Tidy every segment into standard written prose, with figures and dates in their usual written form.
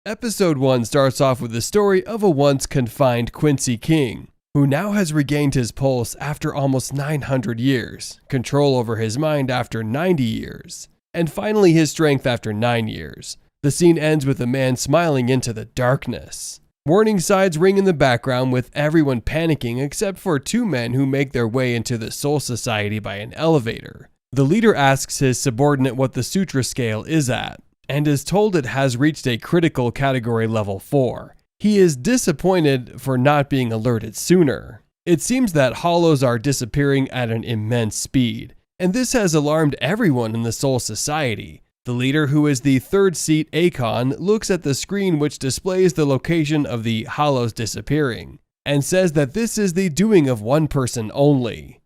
Episode 1 starts off with the story of a once confined Quincy king, who now has regained his pulse after almost 900 years, control over his mind after 90 years, and finally his strength after 9 years. The scene ends with a man smiling into the darkness. Warning signs ring in the background with everyone panicking except for two men who make their way into the Soul Society by an elevator. The leader asks his subordinate what the sutra scale is at, and is told it has reached a critical category level 4. He is disappointed for not being alerted sooner. It seems that hollows are disappearing at an immense speed, and this has alarmed everyone in the Soul Society. The leader, who is the third seat Akon, looks at the screen which displays the location of the hollows disappearing, and says that this is the doing of one person only.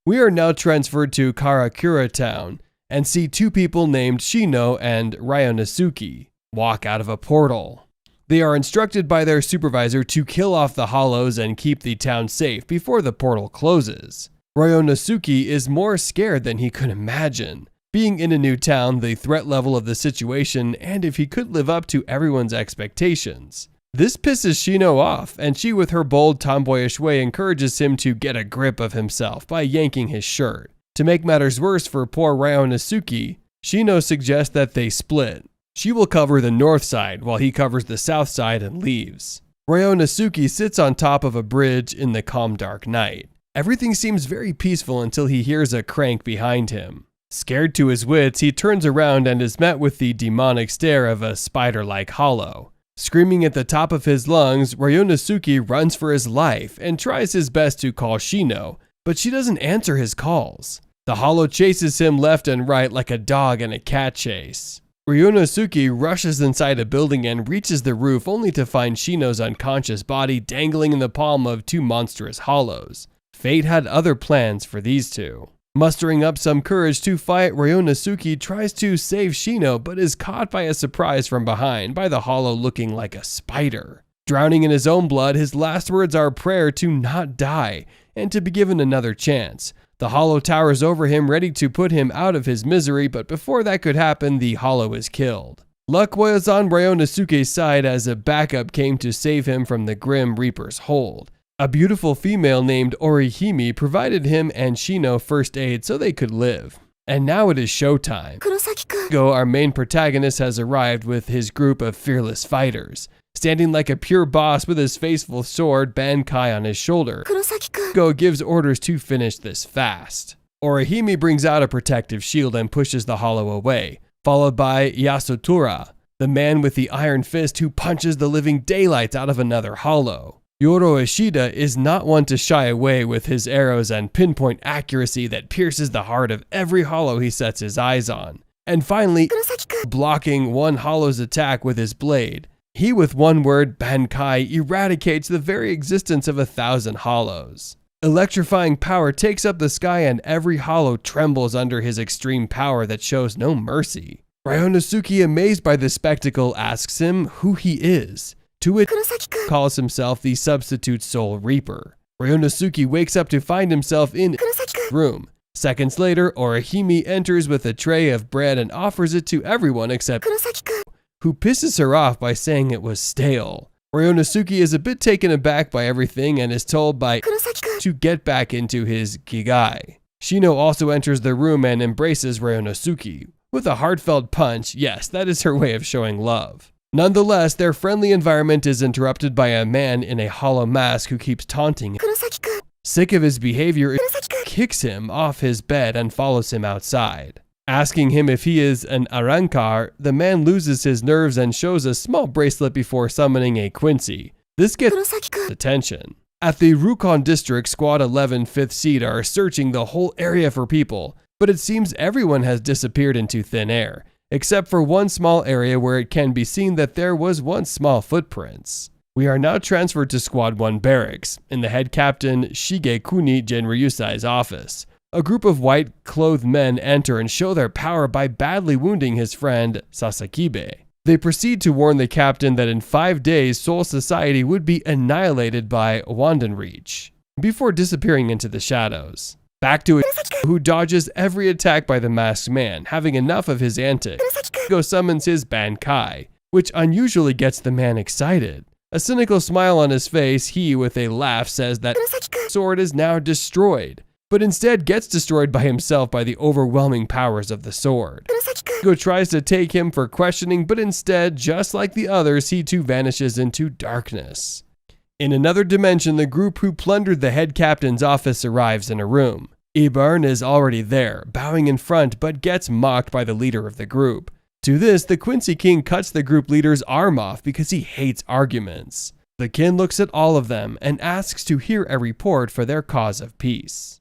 We are now transferred to Karakura town, and see two people named Shino and Ryonosuke walk out of a portal. They are instructed by their supervisor to kill off the hollows and keep the town safe before the portal closes. Ryonosuke is more scared than he could imagine. Being in a new town, the threat level of the situation, and if he could live up to everyone's expectations. This pisses Shino off, and she with her bold tomboyish way encourages him to get a grip of himself by yanking his shirt. To make matters worse for poor Ryonosuke, Shino suggests that they split. She will cover the north side while he covers the south side and leaves. Ryonosuke sits on top of a bridge in the calm dark night. Everything seems very peaceful until he hears a crank behind him. Scared to his wits, he turns around and is met with the demonic stare of a spider-like hollow. Screaming at the top of his lungs, Ryonosuke runs for his life and tries his best to call Shino, but she doesn't answer his calls. The hollow chases him left and right like a dog in a cat chase. Ryonosuke rushes inside a building and reaches the roof only to find Shino's unconscious body dangling in the palm of two monstrous hollows. Fate had other plans for these two. Mustering up some courage to fight, Ryonosuke tries to save Shino but is caught by a surprise from behind by the hollow looking like a spider. Drowning in his own blood, his last words are a prayer to not die and to be given another chance. The hollow towers over him, ready to put him out of his misery, but before that could happen, the hollow is killed. Luck was on Ryonosuke's side as a backup came to save him from the Grim Reaper's hold. A beautiful female named Orihime provided him and Shino first aid so they could live. And now it is showtime. Go, our main protagonist, has arrived with his group of fearless fighters. Standing like a pure boss with his faithful sword Bankai on his shoulder, Go gives orders to finish this fast. Orihime brings out a protective shield and pushes the hollow away, followed by Yasutura, the man with the iron fist who punches the living daylights out of another hollow. Yoro Ishida is not one to shy away with his arrows and pinpoint accuracy that pierces the heart of every hollow he sets his eyes on. And finally, blocking one hollow's attack with his blade, he with one word, Bankai, eradicates the very existence of 1,000 hollows. Electrifying power takes up the sky and every hollow trembles under his extreme power that shows no mercy. Ryonosuke, amazed by the spectacle, asks him who he is. To which calls himself the substitute Soul Reaper. Ryonosuke wakes up to find himself in a room. Seconds later, Orihime enters with a tray of bread and offers it to everyone except who pisses her off by saying it was stale. Ryonosuke is a bit taken aback by everything and is told by to get back into his kigai. Shino also enters the room and embraces Ryonosuke with a heartfelt punch. Yes, that is her way of showing love. Nonetheless, their friendly environment is interrupted by a man in a hollow mask who keeps taunting him. Sick of his behavior, kicks him off his bed and follows him outside. Asking him if he is an Arankar, the man loses his nerves and shows a small bracelet before summoning a Quincy. This gets attention. At the Rukon district, Squad 11 5th Seed are searching the whole area for people, but it seems everyone has disappeared into thin air, except for one small area where it can be seen that there was once small footprints. We are now transferred to Squad 1 barracks, in the head captain Shigekuni Genryusai's office. A group of white-clothed men enter and show their power by badly wounding his friend Sasakibe. They proceed to warn the captain that in 5 days Soul Society would be annihilated by Wandenreach, before disappearing into the shadows. Back to it, who dodges every attack by the masked man. Having enough of his antics, Go summons his Bankai, which unusually gets the man excited. A cynical smile on his face, he, with a laugh, says that the sword is now destroyed, but instead gets destroyed by himself by the overwhelming powers of the sword. Ichigo tries to take him for questioning, but instead, just like the others, he too vanishes into darkness. In another dimension, the group who plundered the head captain's office arrives in a room. Ibern is already there, bowing in front, but gets mocked by the leader of the group. To this, the Quincy King cuts the group leader's arm off because he hates arguments. The kin looks at all of them and asks to hear a report for their cause of peace.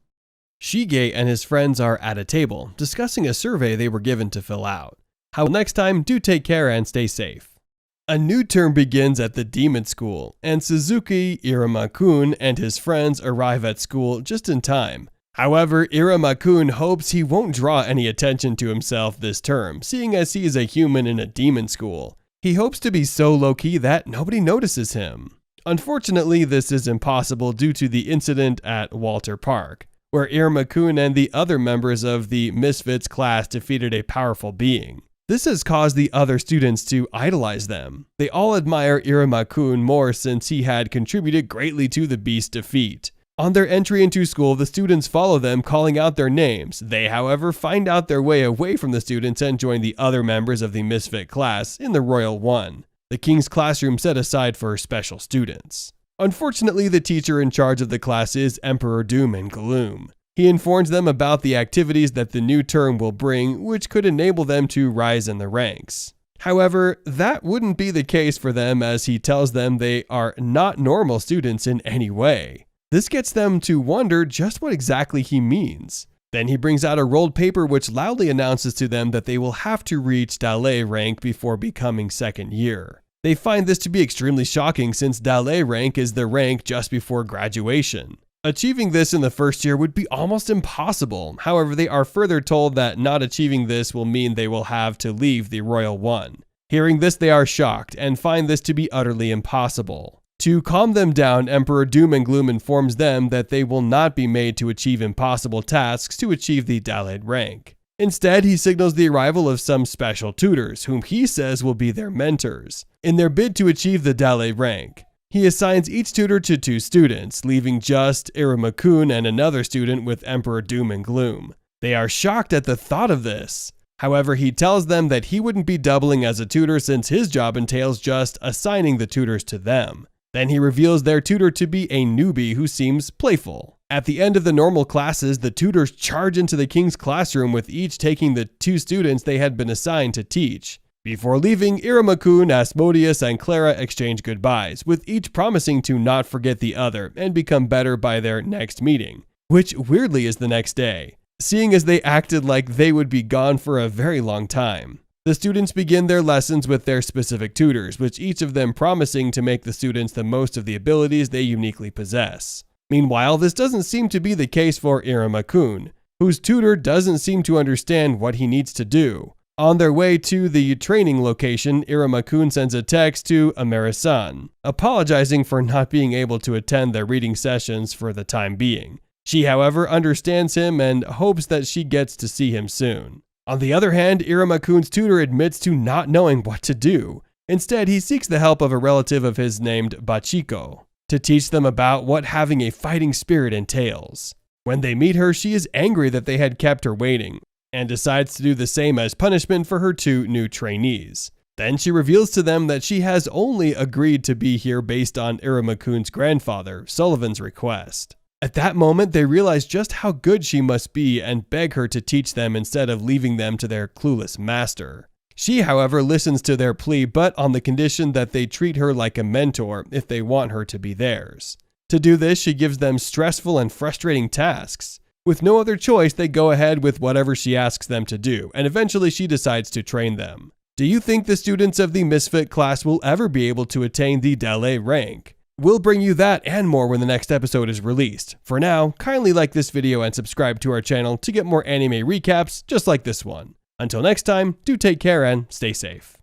Shige and his friends are at a table, discussing a survey they were given to fill out. How next time, do take care and stay safe. A new term begins at the demon school, and Suzuki, Iruma-kun, and his friends arrive at school just in time. However, Iruma-kun hopes he won't draw any attention to himself this term, seeing as he is a human in a demon school. He hopes to be so low-key that nobody notices him. Unfortunately, this is impossible due to the incident at Walter Park, where Iruma-kun and the other members of the Misfits class defeated a powerful being. This has caused the other students to idolize them. They all admire Iruma-kun more since he had contributed greatly to the beast's defeat. On their entry into school, the students follow them, calling out their names. They, however, find out their way away from the students and join the other members of the Misfit class in the Royal One, the King's classroom set aside for special students. Unfortunately, the teacher in charge of the class is Emperor Doom and Gloom. He informs them about the activities that the new term will bring, which could enable them to rise in the ranks. However, that wouldn't be the case for them, as he tells them they are not normal students in any way. This gets them to wonder just what exactly he means. Then he brings out a rolled paper which loudly announces to them that they will have to reach Dalei rank before becoming second year. They find this to be extremely shocking since Dalei rank is the rank just before graduation. Achieving this in the first year would be almost impossible. However, they are further told that not achieving this will mean they will have to leave the Royal One. Hearing this, they are shocked and find this to be utterly impossible. To calm them down, Emperor Doom and Gloom informs them that they will not be made to achieve impossible tasks to achieve the Dalei rank. Instead, he signals the arrival of some special tutors, whom he says will be their mentors, in their bid to achieve the Dalei rank. He assigns each tutor to 2 students, leaving just Iruma-kun and another student with Emperor Doom and Gloom. They are shocked at the thought of this. However, he tells them that he wouldn't be doubling as a tutor since his job entails just assigning the tutors to them. Then he reveals their tutor to be a newbie who seems playful. At the end of the normal classes, the tutors charge into the King's classroom, with each taking the 2 students they had been assigned to teach. Before leaving, Iruma-kun, Asmodeus, and Clara exchange goodbyes, with each promising to not forget the other and become better by their next meeting, which weirdly is the next day, seeing as they acted like they would be gone for a very long time. The students begin their lessons with their specific tutors, with each of them promising to make the students the most of the abilities they uniquely possess. Meanwhile, this doesn't seem to be the case for Iruma-kun, whose tutor doesn't seem to understand what he needs to do. On their way to the training location, Iruma-kun sends a text to Ameri-san, apologizing for not being able to attend their reading sessions for the time being. She, however, understands him and hopes that she gets to see him soon. On the other hand, Iruma-kun's tutor admits to not knowing what to do. Instead, he seeks the help of a relative of his named Bachiko to teach them about what having a fighting spirit entails. When they meet her, she is angry that they had kept her waiting, and decides to do the same as punishment for her 2 new trainees. Then she reveals to them that she has only agreed to be here based on Iruma-kun's grandfather, Sullivan's request. At that moment, they realize just how good she must be and beg her to teach them instead of leaving them to their clueless master. She, however, listens to their plea, but on the condition that they treat her like a mentor if they want her to be theirs. To do this, she gives them stressful and frustrating tasks. With no other choice, they go ahead with whatever she asks them to do, and eventually she decides to train them. Do you think the students of the Misfit class will ever be able to attain the Dalei rank? We'll bring you that and more when the next episode is released. For now, kindly like this video and subscribe to our channel to get more anime recaps just like this one. Until next time, do take care and stay safe.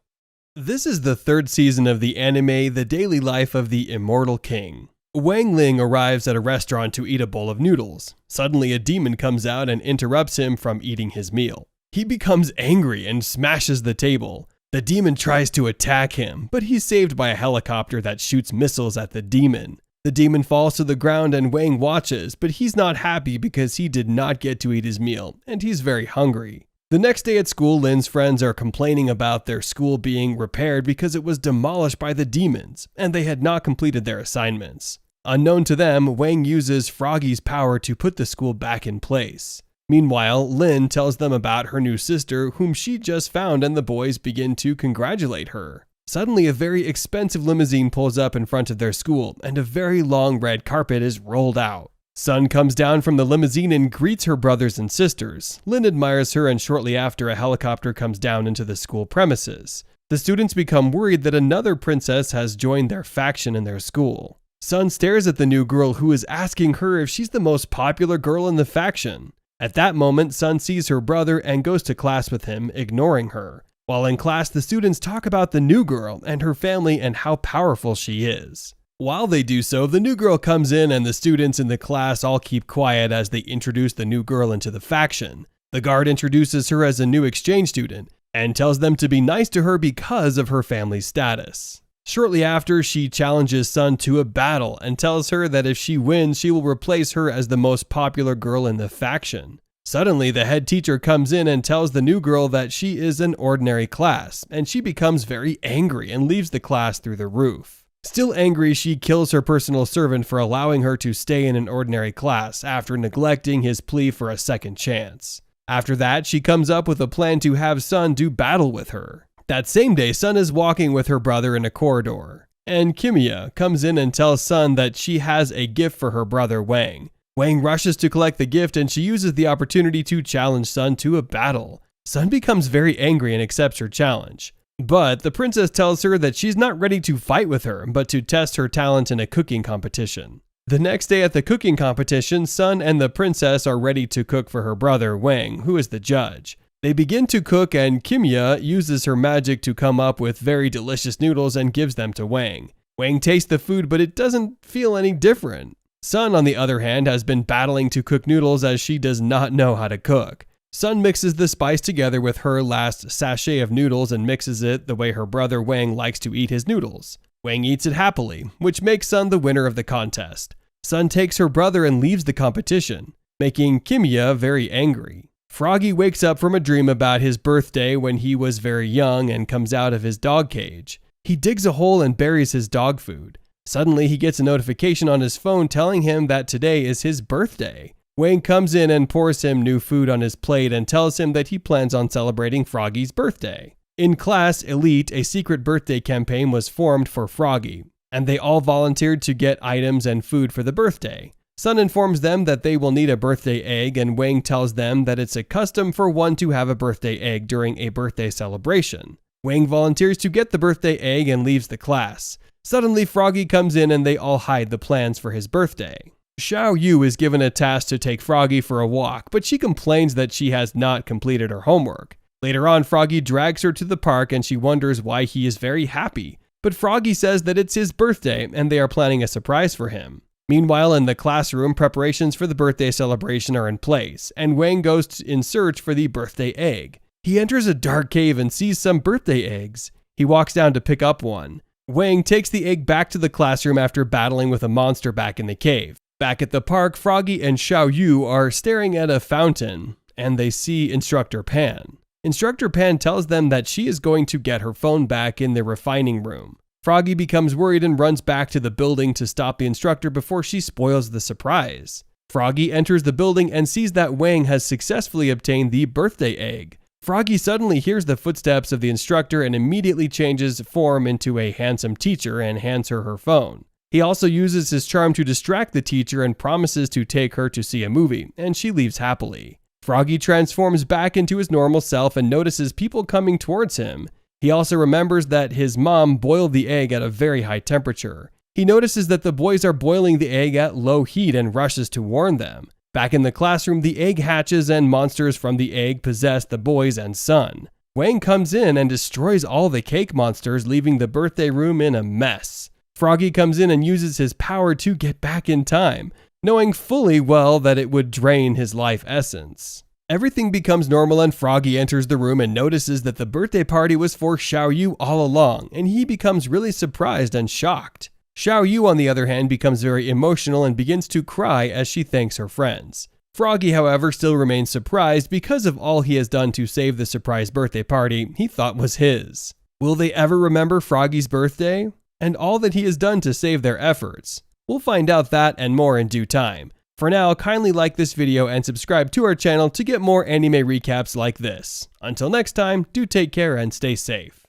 This is the 3rd season of the anime The Daily Life of the Immortal King. Wang Ling arrives at a restaurant to eat a bowl of noodles. Suddenly, a demon comes out and interrupts him from eating his meal. He becomes angry and smashes the table. The demon tries to attack him, but he's saved by a helicopter that shoots missiles at the demon. The demon falls to the ground and Wang watches, but he's not happy because he did not get to eat his meal, and he's very hungry. The next day at school, Lin's friends are complaining about their school being repaired because it was demolished by the demons, and they had not completed their assignments. Unknown to them, Wang uses Froggy's power to put the school back in place. Meanwhile, Lin tells them about her new sister, whom she just found, and the boys begin to congratulate her. Suddenly, a very expensive limousine pulls up in front of their school, and a very long red carpet is rolled out. Sun comes down from the limousine and greets her brothers and sisters. Lin admires her, and shortly after, a helicopter comes down into the school premises. The students become worried that another princess has joined their faction in their school. Sun stares at the new girl, who is asking her if she's the most popular girl in the faction. At that moment, Sun sees her brother and goes to class with him, ignoring her. While in class, the students talk about the new girl and her family and how powerful she is. While they do so, the new girl comes in and the students in the class all keep quiet as they introduce the new girl into the faction. The guard introduces her as a new exchange student and tells them to be nice to her because of her family's status. Shortly after, she challenges Sun to a battle and tells her that if she wins, she will replace her as the most popular girl in the faction. Suddenly, the head teacher comes in and tells the new girl that she is an ordinary class, and she becomes very angry and leaves the class through the roof. Still angry, she kills her personal servant for allowing her to stay in an ordinary class after neglecting his plea for a second chance. After that, she comes up with a plan to have Sun do battle with her. That same day, Sun is walking with her brother in a corridor, and Kimia comes in and tells Sun that she has a gift for her brother Wang. Wang rushes to collect the gift, and she uses the opportunity to challenge Sun to a battle. Sun becomes very angry and accepts her challenge. But the princess tells her that she's not ready to fight with her, but to test her talent in a cooking competition. The next day at the cooking competition, Sun and the princess are ready to cook for her brother Wang, who is the judge. They begin to cook, and Kimia uses her magic to come up with very delicious noodles and gives them to Wang. Wang tastes the food, but it doesn't feel any different. Sun, on the other hand, has been battling to cook noodles as she does not know how to cook. Sun mixes the spice together with her last sachet of noodles and mixes it the way her brother Wang likes to eat his noodles. Wang eats it happily, which makes Sun the winner of the contest. Sun takes her brother and leaves the competition, making Kimia very angry. Froggy wakes up from a dream about his birthday when he was very young and comes out of his dog cage. He digs a hole and buries his dog food. Suddenly, he gets a notification on his phone telling him that today is his birthday. Wang comes in and pours him new food on his plate and tells him that he plans on celebrating Froggy's birthday. In class Elite, a secret birthday campaign was formed for Froggy, and they all volunteered to get items and food for the birthday. Sun informs them that they will need a birthday egg, and Wang tells them that it's a custom for one to have a birthday egg during a birthday celebration. Wang volunteers to get the birthday egg and leaves the class. Suddenly, Froggy comes in and they all hide the plans for his birthday. Xiao Yu is given a task to take Froggy for a walk, but she complains that she has not completed her homework. Later on, Froggy drags her to the park and she wonders why he is very happy. But Froggy says that it's his birthday and they are planning a surprise for him. Meanwhile, in the classroom, preparations for the birthday celebration are in place, and Wang goes in search for the birthday egg. He enters a dark cave and sees some birthday eggs. He walks down to pick up one. Wang takes the egg back to the classroom after battling with a monster back in the cave. Back at the park, Froggy and Xiao Yu are staring at a fountain, and they see Instructor Pan. Instructor Pan tells them that she is going to get her phone back in the refining room. Froggy becomes worried and runs back to the building to stop the instructor before she spoils the surprise. Froggy enters the building and sees that Wang has successfully obtained the birthday egg. Froggy suddenly hears the footsteps of the instructor and immediately changes form into a handsome teacher and hands her her phone. He also uses his charm to distract the teacher and promises to take her to see a movie, and she leaves happily. Froggy transforms back into his normal self and notices people coming towards him. He also remembers that his mom boiled the egg at a very high temperature. He notices that the boys are boiling the egg at low heat and rushes to warn them. Back in the classroom, the egg hatches and monsters from the egg possess the boys and Sun. Wang comes in and destroys all the cake monsters, leaving the birthday room in a mess. Froggy comes in and uses his power to get back in time, knowing fully well that it would drain his life essence. Everything becomes normal and Froggy enters the room and notices that the birthday party was for Xiao Yu all along, and he becomes really surprised and shocked. Xiao Yu, on the other hand, becomes very emotional and begins to cry as she thanks her friends. Froggy, however, still remains surprised because of all he has done to save the surprise birthday party he thought was his. Will they ever remember Froggy's birthday? And all that he has done to save their efforts? We'll find out that and more in due time. For now, kindly like this video and subscribe to our channel to get more anime recaps like this. Until next time, do take care and stay safe.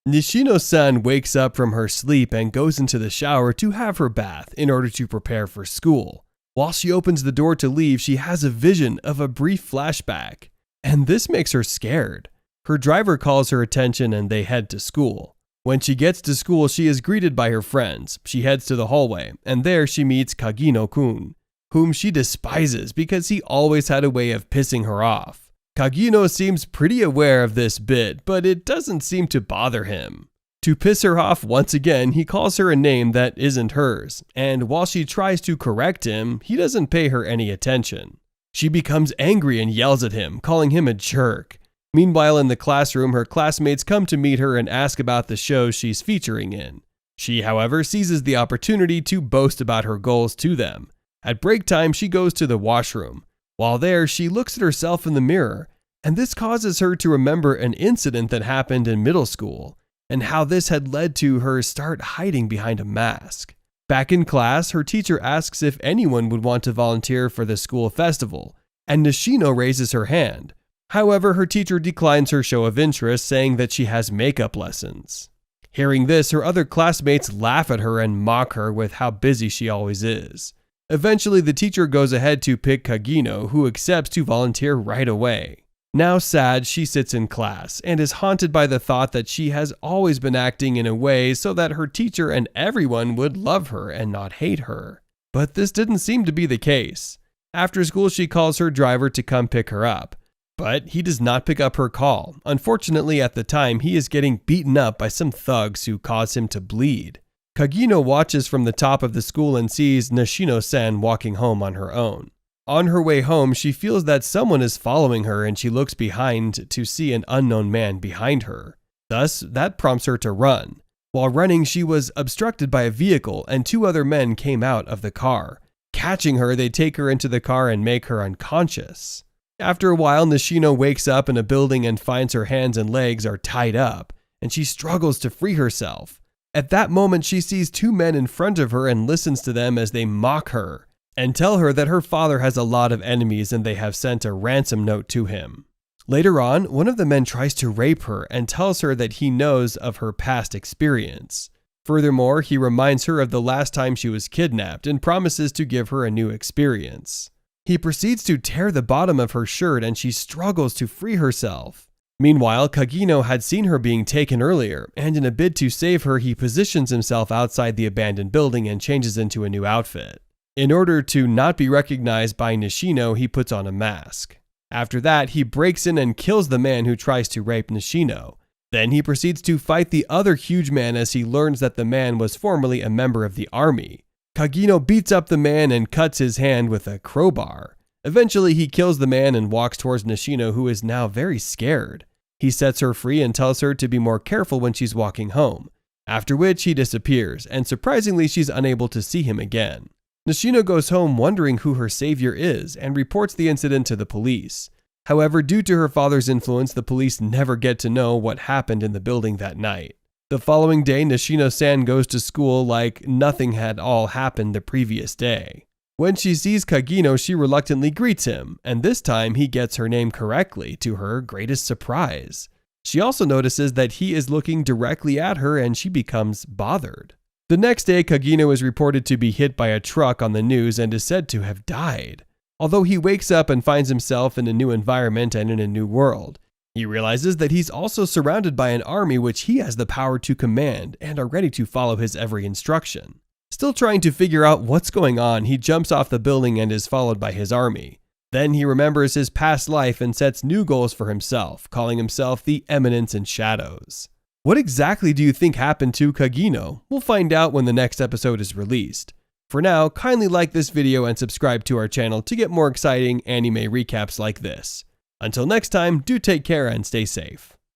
Nishino-san wakes up from her sleep and goes into the shower to have her bath in order to prepare for school. While she opens the door to leave, she has a vision of a brief flashback, and this makes her scared. Her driver calls her attention and they head to school. When she gets to school, she is greeted by her friends. She heads to the hallway, and there she meets Kagino-kun, whom she despises because he always had a way of pissing her off. Kagino seems pretty aware of this bit, but it doesn't seem to bother him. To piss her off once again, he calls her a name that isn't hers, and while she tries to correct him, he doesn't pay her any attention. She becomes angry and yells at him, calling him a jerk. Meanwhile, in the classroom, her classmates come to meet her and ask about the shows she's featuring in. She, however, seizes the opportunity to boast about her goals to them. At break time, she goes to the washroom. While there, she looks at herself in the mirror, and this causes her to remember an incident that happened in middle school, and how this had led to her start hiding behind a mask. Back in class, her teacher asks if anyone would want to volunteer for the school festival, and Nishino raises her hand. However, her teacher declines her show of interest, saying that she has makeup lessons. Hearing this, her other classmates laugh at her and mock her with how busy she always is. Eventually, the teacher goes ahead to pick Kagino, who accepts to volunteer right away. Now sad, she sits in class and is haunted by the thought that she has always been acting in a way so that her teacher and everyone would love her and not hate her. But this didn't seem to be the case. After school, she calls her driver to come pick her up, but he does not pick up her call. Unfortunately, at the time, he is getting beaten up by some thugs who cause him to bleed. Kagino watches from the top of the school and sees Nishino-san walking home on her own. On her way home, she feels that someone is following her and she looks behind to see an unknown man behind her. Thus, that prompts her to run. While running, she was obstructed by a vehicle and two other men came out of the car. Catching her, they take her into the car and make her unconscious. After a while, Nishino wakes up in a building and finds her hands and legs are tied up, and she struggles to free herself. At that moment, she sees two men in front of her and listens to them as they mock her and tell her that her father has a lot of enemies and they have sent a ransom note to him. Later on, one of the men tries to rape her and tells her that he knows of her past experience. Furthermore, he reminds her of the last time she was kidnapped and promises to give her a new experience. He proceeds to tear the bottom of her shirt and she struggles to free herself. Meanwhile, Kagino had seen her being taken earlier, and in a bid to save her, he positions himself outside the abandoned building and changes into a new outfit. In order to not be recognized by Nishino, he puts on a mask. After that, he breaks in and kills the man who tries to rape Nishino. Then he proceeds to fight the other huge man as he learns that the man was formerly a member of the army. Kagino beats up the man and cuts his hand with a crowbar. Eventually, he kills the man and walks towards Nishino, who is now very scared. He sets her free and tells her to be more careful when she's walking home, after which he disappears, and surprisingly, she's unable to see him again. Nishino goes home wondering who her savior is and reports the incident to the police. However, due to her father's influence, the police never get to know what happened in the building that night. The following day, Nishino-san goes to school like nothing had all happened the previous day. When she sees Kagino, she reluctantly greets him, and this time he gets her name correctly, to her greatest surprise. She also notices that he is looking directly at her and she becomes bothered. The next day, Kagino is reported to be hit by a truck on the news and is said to have died. Although he wakes up and finds himself in a new environment and in a new world, he realizes that he's also surrounded by an army which he has the power to command and are ready to follow his every instruction. Still trying to figure out what's going on, he jumps off the building and is followed by his army. Then he remembers his past life and sets new goals for himself, calling himself the Eminence in Shadows. What exactly do you think happened to Kagino? We'll find out when the next episode is released. For now, kindly like this video and subscribe to our channel to get more exciting anime recaps like this. Until next time, do take care and stay safe.